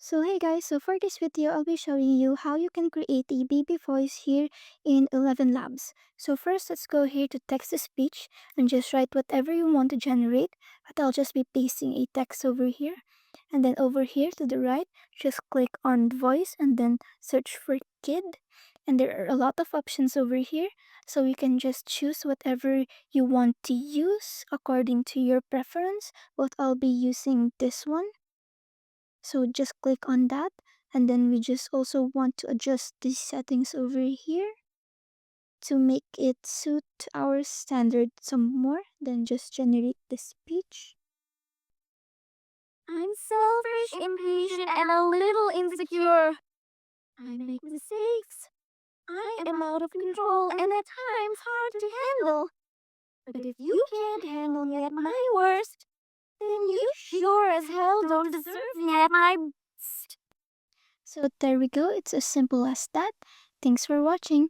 So hey guys, so for this video, I'll be showing you how you can create a baby voice here in ElevenLabs. So first, let's go here to text-to-speech and just write whatever you want to generate. But I'll just be pasting a text over here. And then over here to the right, just click on voice and then search for kid. And there are a lot of options over here. So you can just choose whatever you want to use according to your preference. But I'll be using this one. So just click on that, and then we just also want to adjust these settings over here to make it suit our standard some more. Then just generate the speech. I'm selfish, impatient, and a little insecure. I make mistakes. I am out of control and at times hard to handle. But if you can't handle me at my worst, then you sure as hell don't deserve me at my best. So there we go, it's as simple as that. Thanks for watching.